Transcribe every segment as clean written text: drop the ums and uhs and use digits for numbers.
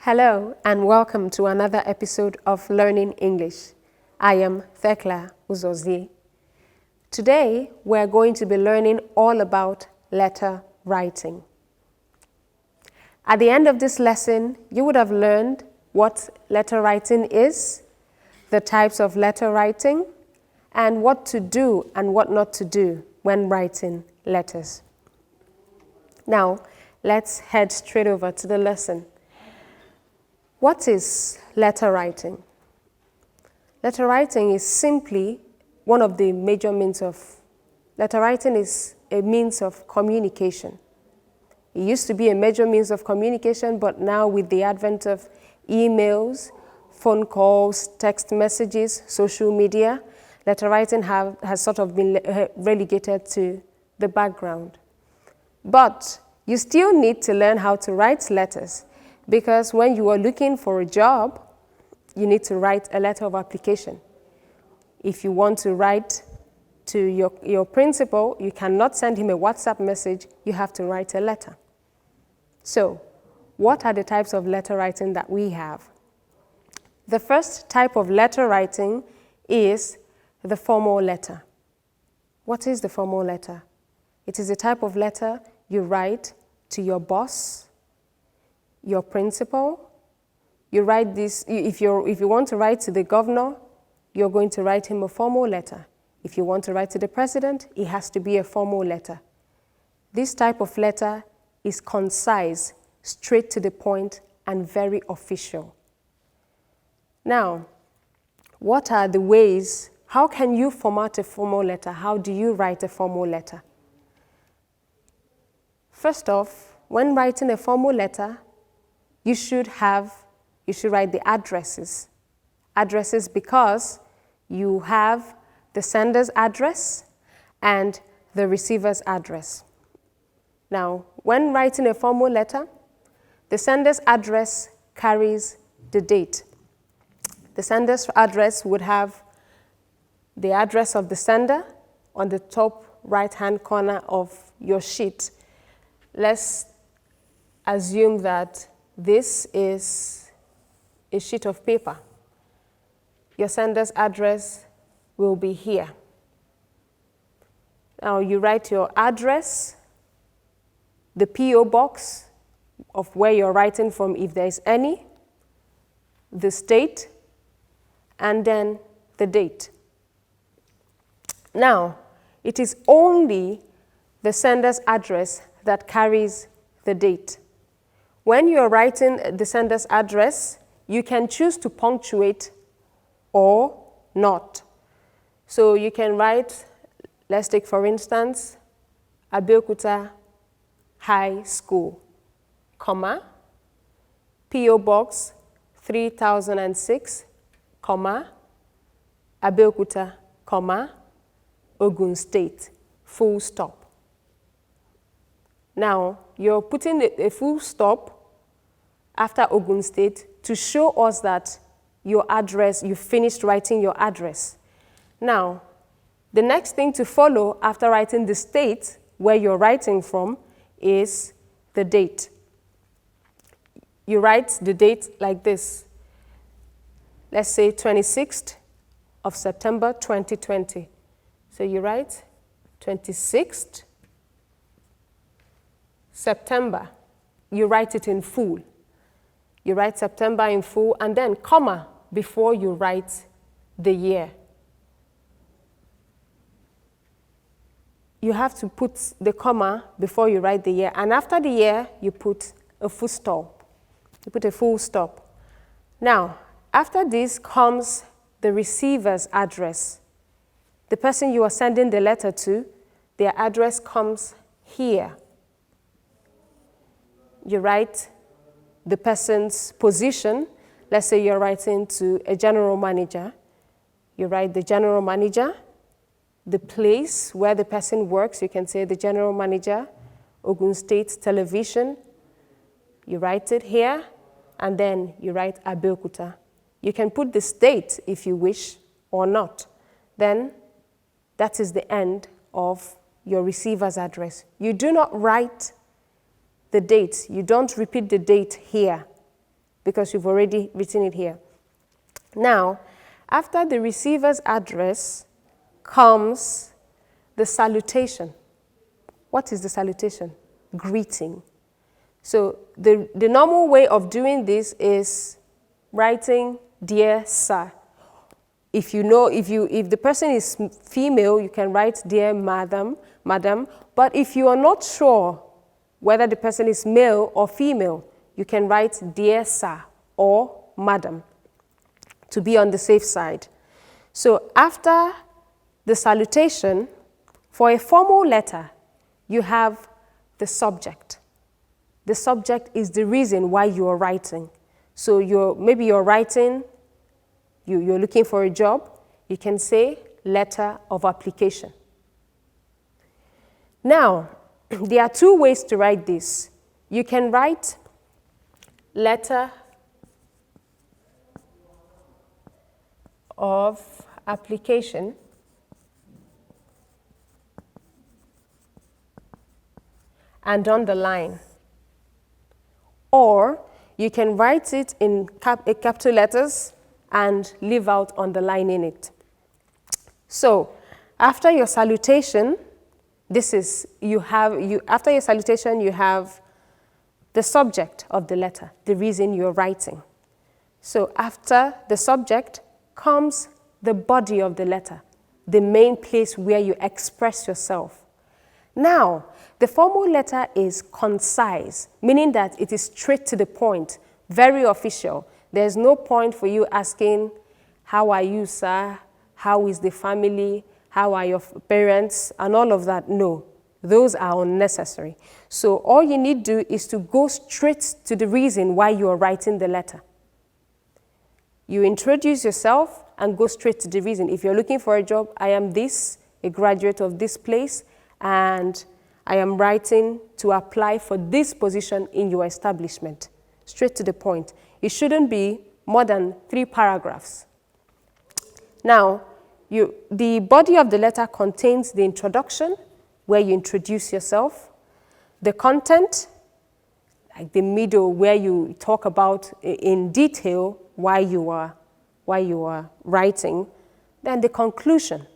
Hello and welcome to another episode of Learning English. I am Thekla Uzozie. Today we're going to be learning all about letter writing. At the end of this lesson, you would have learned what letter writing is, the types of letter writing, and what to do and what not to do when writing letters. Now, let's head straight over to the lesson. What is letter writing? Letter writing is simply one of the major means of, letter writing is a means of communication. It used to be a major means of communication, but now with the advent of emails, phone calls, text messages, social media, letter writing has sort of been relegated to the background. But you still need to learn how to write letters, because when you are looking for a job, you need to write a letter of application. If you want to write to your principal, you cannot send him a WhatsApp message, you have to write a letter. So, what are the types of letter writing that we have? The first type of letter writing is the formal letter. What is the formal letter? It is a type of letter you write to your boss, your principal. You write this, if you want to write to the governor, you're going to write him a formal letter. If you want to write to the president, it has to be a formal letter. This type of letter is concise, straight to the point, and very official. Now, what are the ways, how can you format a formal letter? How do you write a formal letter? First off, when writing a formal letter, you should write the addresses. Addresses because you have the sender's address and the receiver's address. Now, when writing a formal letter, the sender's address carries the date. The sender's address would have the address of the sender on the top right-hand corner of your sheet. Let's assume that this is a sheet of paper. Your sender's address will be here. Now you write your address, the P.O. box of where you're writing from if there is any, the state, and then the date. Now, it is only the sender's address that carries the date. When you're writing the sender's address, you can choose to punctuate or not. So you can write, let's take for instance, Abeokuta High School, comma, P.O. Box 3006, comma, Abeokuta, comma, Ogun State, full stop. Now, you're putting a full stop after Ogun State to show us that your address, you finished writing your address. Now, the next thing to follow after writing the state where you're writing from is the date. You write the date like this. Let's say 26th of September 2020. So you write 26th September. You write it in full. You write September in full and then comma before you write the year. You have to put the comma before you write the year, and after the year, you put a full stop. You put a full stop. Now, after this comes the receiver's address. The person you are sending the letter to, their address comes here. You write the person's position. Let's say you're writing to a general manager. You write the general manager, the place where the person works. You can say the general manager, Ogun State Television. You write it here, and then you write Abeokuta. You can put the state if you wish or not. Then that is the end of your receiver's address. You do not write the date. You don't repeat the date here. because you've already written it here. Now, after the receiver's address comes the salutation. What is the salutation? Greeting. So the normal way of doing this is writing "Dear Sir." If the person is female, you can write "Dear Madam." But if you are not sure whether the person is male or female, you can write "Dear Sir" or "Madam" to be on the safe side. So after the salutation, for a formal letter, you have the subject. The subject is the reason why you are writing. So maybe you're writing, you're looking for a job, you can say letter of application. Now, there are two ways to write this. You can write letter of application and underline. Or you can write it in capital letters and leave out underlining it. So after your salutation, after your salutation, you have the subject of the letter, the reason you're writing. So after the subject comes the body of the letter, the main place where you express yourself. Now, the formal letter is concise, meaning that it is straight to the point, very official. There's no point for you asking, "How are you, sir? How is the family? How are your parents?" and all of that. No, those are unnecessary. So all you need to do is to go straight to the reason why you are writing the letter. You introduce yourself and go straight to the reason. If you're looking for a job, "I am this, a graduate of this place, and I am writing to apply for this position in your establishment." Straight to the point. It shouldn't be more than 3 paragraphs. Now, the body of the letter contains the introduction, where you introduce yourself, the content, like the middle, where you talk about in detail why you are writing, then the conclusion.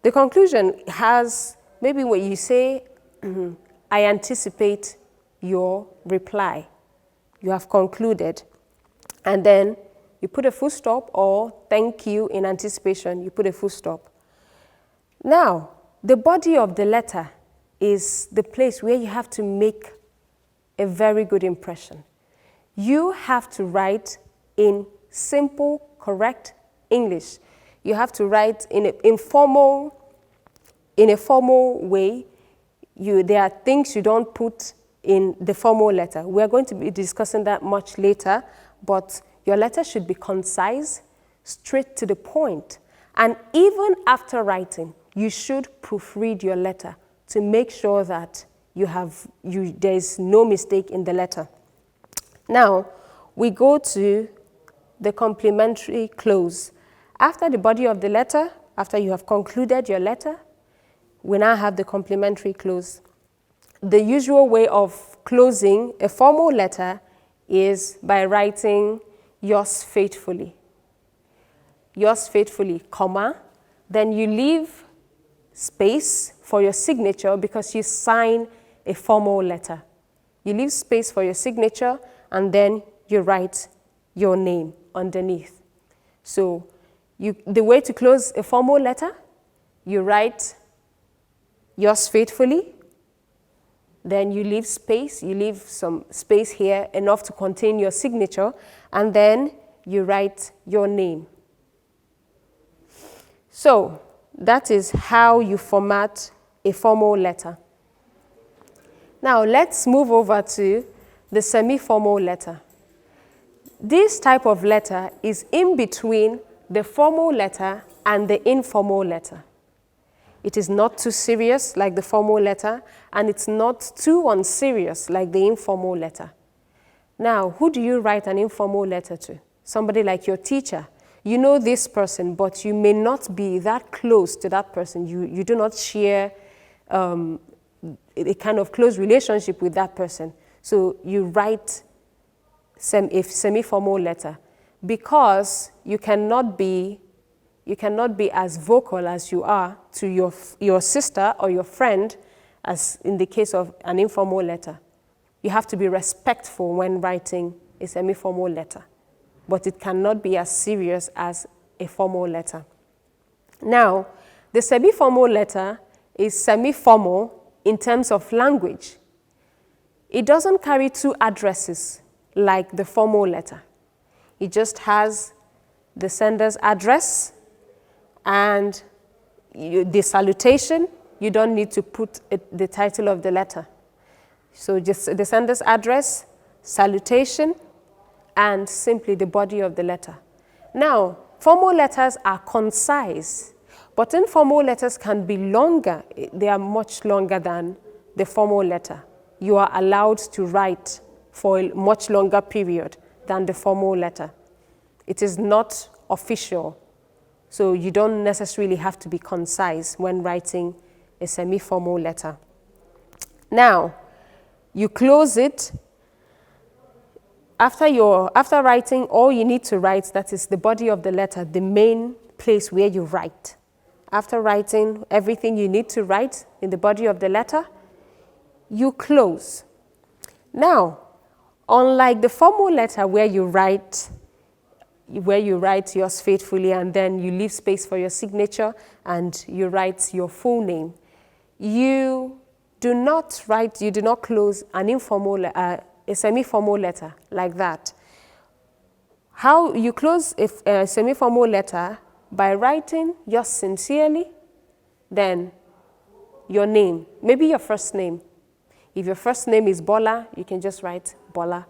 The conclusion has maybe what you say, "I anticipate your reply." You have concluded. And then you put a full stop, or "Thank you" in anticipation, you put a full stop. Now, the body of the letter is the place where you have to make a very good impression. You have to write in simple, correct English. You have to write in a formal way. There are things you don't put in the formal letter. We're going to be discussing that much later, but your letter should be concise, straight to the point. And even after writing, you should proofread your letter to make sure that there's no mistake in the letter. Now, we go to the complementary clause. After the body of the letter, after you have concluded your letter, we now have the complementary clause. The usual way of closing a formal letter is by writing "Yours faithfully." Yours faithfully, comma. Then you leave space for your signature because you sign a formal letter. You leave space for your signature and then you write your name underneath. So the way to close a formal letter, you write "Yours faithfully," then you leave space, you leave some space here, enough to contain your signature, and then you write your name. So that is how you format a formal letter. Now let's move over to the semi-formal letter. This type of letter is in between the formal letter and the informal letter. It is not too serious like the formal letter, and it's not too unserious like the informal letter. Now, who do you write an informal letter to? Somebody like your teacher. You know this person, but you may not be that close to that person. You do not share a kind of close relationship with that person. So you write a semi-formal letter, because you cannot be as vocal as you are to your sister or your friend, as in the case of an informal letter. You have to be respectful when writing a semi-formal letter, but it cannot be as serious as a formal letter. Now, the semi-formal letter is semi-formal in terms of language. It doesn't carry two addresses like the formal letter. It just has the sender's address and the salutation. You don't need to put the title of the letter. So just the sender's address, salutation, and simply the body of the letter. Now, formal letters are concise, but informal letters can be longer. They are much longer than the formal letter. You are allowed to write for a much longer period than the formal letter. It is not official, so you don't necessarily have to be concise when writing a semi-formal letter. Now, you close it. After writing all you need to write, that is the body of the letter, the main place where you write. After writing everything you need to write in the body of the letter, you close. Now, unlike the formal letter where you write yours faithfully and then you leave space for your signature and you write your full name, you do not close an informal, a semi-formal letter like that. How you close a semi-formal letter? By writing yours sincerely, then your name, maybe your first name. If your first name is Bola, you can just write Bola.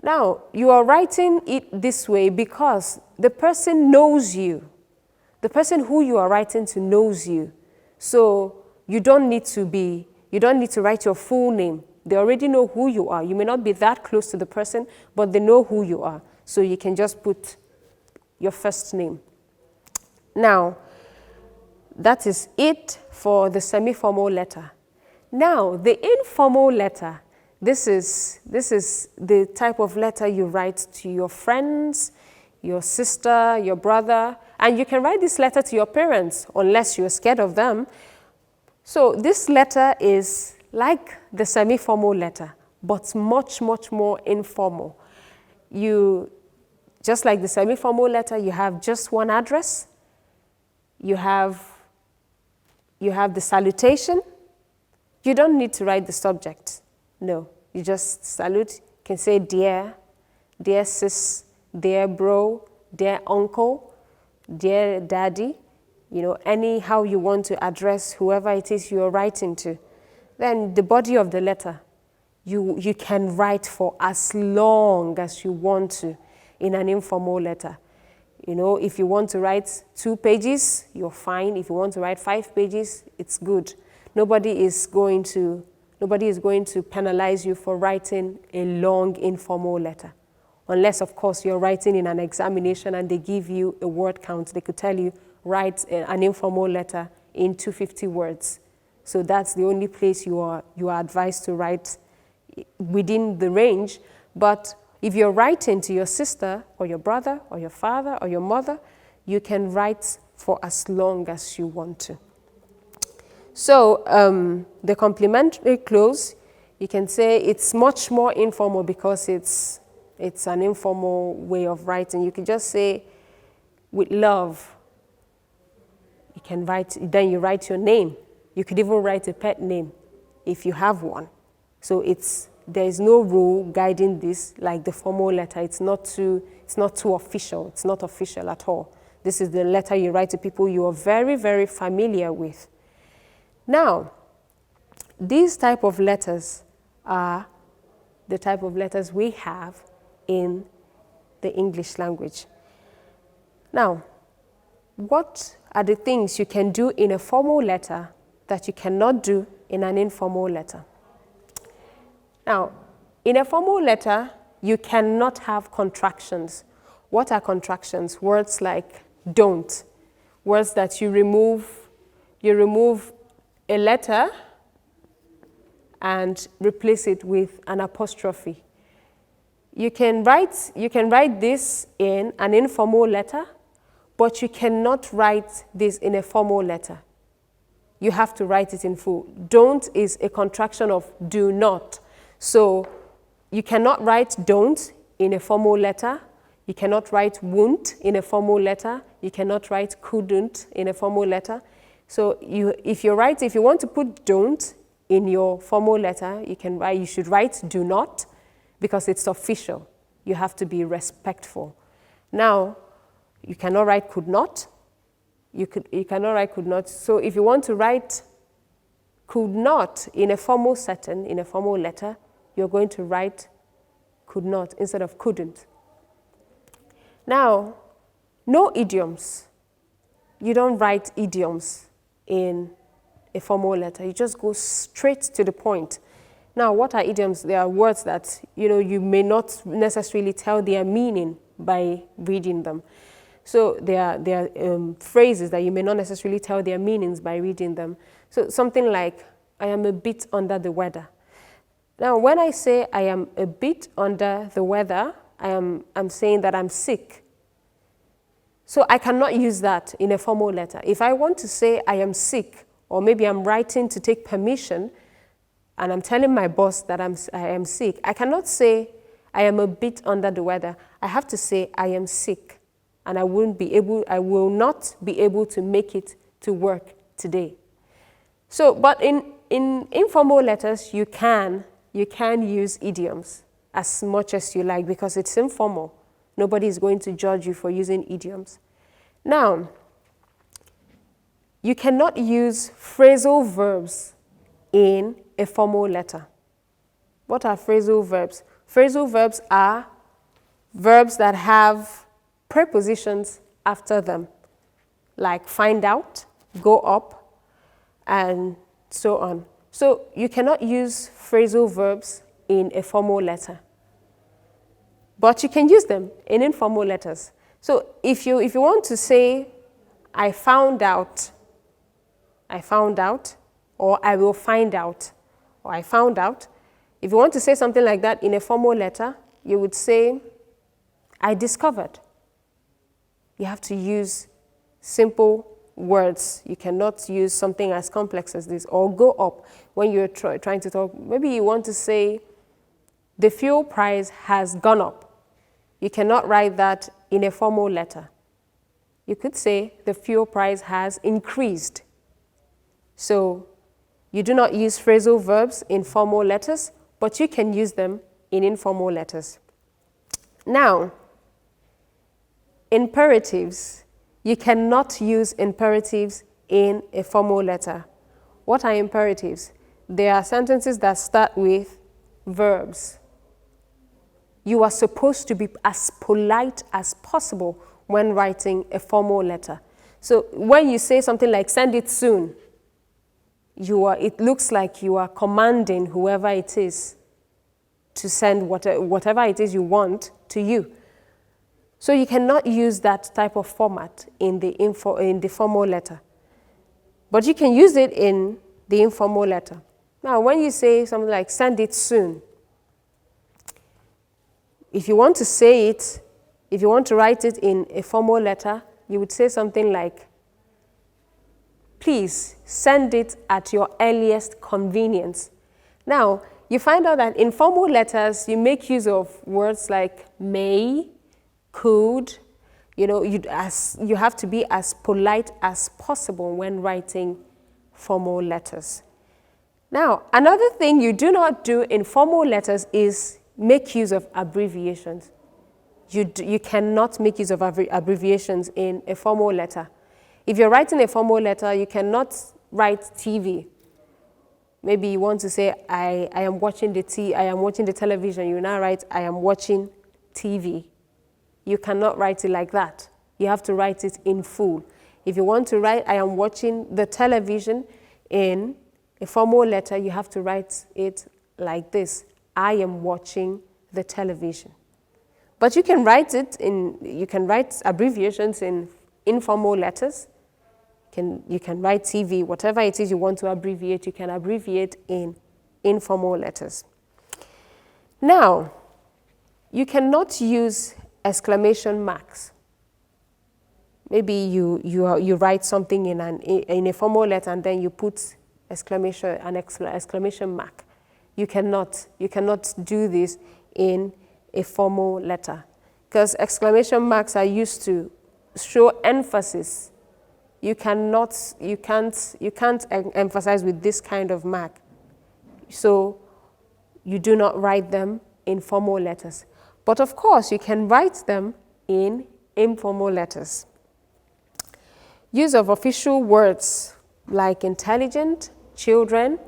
Now, you are writing it this way because the person knows you. The person who you are writing to knows you. So you don't need to write your full name. They already know who you are. You may not be that close to the person, but they know who you are. So you can just put your first name. Now, that is it for the semi-formal letter. Now, the informal letter, this is the type of letter you write to your friends, your sister, your brother, and you can write this letter to your parents unless you're scared of them. So this letter is like the semi-formal letter, but much, much more informal. Just like the semi-formal letter, you have just one address. You have the salutation. You don't need to write the subject. No, you just salute. You can say dear sis, dear bro, dear uncle, dear daddy. Anyhow you want to address whoever it is you're writing to. Then the body of the letter, you can write for as long as you want to in an informal letter. If you want to write 2 pages, you're fine. If you want to write 5 pages, it's good. Nobody is going to penalize you for writing a long informal letter. Unless, of course, you're writing in an examination and they give you a word count. They could tell you, write an informal letter in 250 words. So that's the only place you are advised to write within the range. But if you're writing to your sister or your brother or your father or your mother, you can write for as long as you want to. So the complimentary clause, you can say it's much more informal because it's an informal way of writing. You can just say, with love. You can write, then you write your name. You could even write a pet name if you have one. So there is no rule guiding this like the formal letter. It's not too official. It's not official at all. This is the letter you write to people you are very, very familiar with. Now, these type of letters are the type of letters we have in the English language. Now, what are the things you can do in a formal letter that you cannot do in an informal letter? Now, in a formal letter, you cannot have contractions. What are contractions? Words like don't. Words that you remove a letter and replace it with an apostrophe. You can write this in an informal letter, but you cannot write this in a formal letter. You have to write it in full. Don't is a contraction of do not. So you cannot write don't in a formal letter. You cannot write won't in a formal letter. You cannot write couldn't in a formal letter. So if you want to put don't in your formal letter, you should write do not, because it's official. You have to be respectful. Now, you cannot write could not. You cannot write could not. So if you want to write could not in a formal setting, in a formal letter, you're going to write could not instead of couldn't. Now, no idioms. You don't write idioms in a formal letter. You just go straight to the point. Now, what are idioms? They are words that you may not necessarily tell their meaning by reading them. So they are phrases that you may not necessarily tell their meanings by reading them. So something like, I am a bit under the weather. Now, when I say I am a bit under the weather, I'm saying that I'm sick. So I cannot use that in a formal letter. If I want to say I am sick, or maybe I'm writing to take permission, and I'm telling my boss that I am sick, I cannot say I am a bit under the weather. I have to say I am sick, and I will not be able to make it to work today. So, but in informal letters, you can use idioms as much as you like, because it's informal. Nobody is going to judge you for using idioms. Now, you cannot use phrasal verbs in a formal letter. What are phrasal verbs? Phrasal verbs are verbs that have prepositions after them, like find out, go up, and so on. So you cannot use phrasal verbs in a formal letter, but you can use them in informal letters. So if you want to say, I found out, or I will find out, or I found out, if you want to say something like that in a formal letter, you would say, I discovered. You have to use simple words. You cannot use something as complex as this, or go up when you're trying to talk. Maybe you want to say, the fuel price has gone up. You cannot write that in a formal letter. You could say, the fuel price has increased. So you do not use phrasal verbs in formal letters, but you can use them in informal letters. Now, imperatives. You cannot use imperatives in a formal letter. What are imperatives? They are sentences that start with verbs. You are supposed to be as polite as possible when writing a formal letter. So when you say something like, send it soon, it looks like you are commanding whoever it is to send whatever it is you want to you. So you cannot use that type of format in the formal letter. But you can use it in the informal letter. Now, when you say something like, send it soon, if you want to say it, if you want to write it in a formal letter, you would say something like, please send it at your earliest convenience. Now, you find out that in formal letters, you make use of words like may, could. You have to be as polite as possible when writing formal letters. Now, another thing you do not do in formal letters is make use of abbreviations. You cannot make use of abbreviations in a formal letter. If you're writing a formal letter, you cannot write TV. Maybe you want to say, I am watching the television. You now write, I am watching TV. You cannot write it like that. You have to write it in full. If you want to write, I am watching the television in a formal letter, you have to write it like this. I am watching the television. But you can write abbreviations in informal letters. You can write TV, whatever it is you want to abbreviate, you can abbreviate in informal letters. Now, You cannot use exclamation marks. Maybe you write something in a formal letter and then you put exclamation mark. You cannot do this in a formal letter because exclamation marks are used to show emphasis. You can't emphasize with this kind of mark. So you do not write them in formal letters. But of course, you can write them in informal letters. Use of official words like intelligent, children.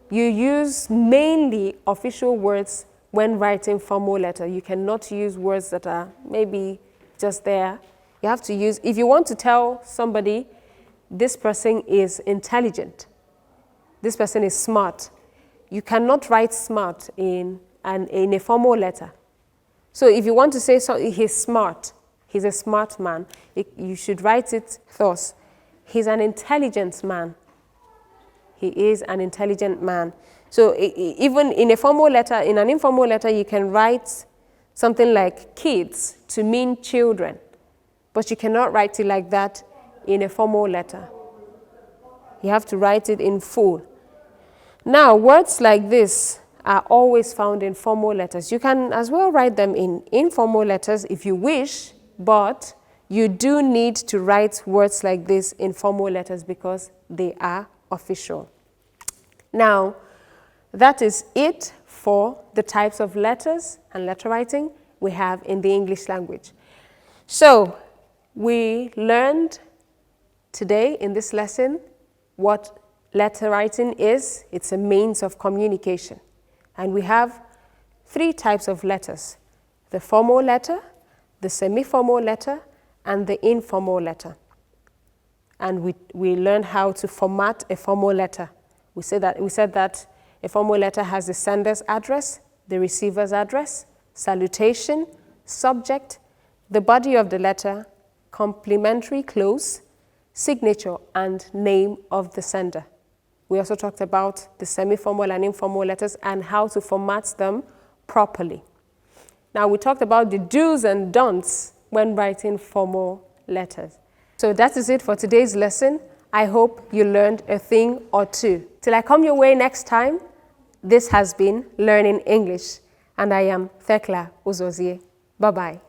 You use mainly official words when writing formal letter. You cannot use words that are maybe just there. You have to use, if you want to tell somebody this person is intelligent, this person is smart, you cannot write smart in a formal letter. So if you want to say he's smart, he's a smart man, you should write it thus. He's an intelligent man. He is an intelligent man. So even in a formal letter, in an informal letter, you can write something like kids to mean children, but you cannot write it like that in a formal letter. You have to write it in full. Now, words like this are always found in formal letters. You can as well write them in informal letters if you wish, but you do need to write words like this in formal letters because they are official. Now, that is it for the types of letters and letter writing we have in the English language. So, we learned today in this lesson what letter writing is. It's a means of communication. And we have 3 types of letters: the formal letter, the semi-formal letter, and the informal letter. And we learned how to format a formal letter. We said that a formal letter has the sender's address, the receiver's address, salutation, subject, the body of the letter, complimentary clause, signature, and name of the sender. We also talked about the semi-formal and informal letters and how to format them properly. Now, we talked about the do's and don'ts when writing formal letters. So that is it for today's lesson. I hope you learned a thing or two. Till I come your way next time, this has been Learning English, and I am Thekla Uzozie. Bye-bye.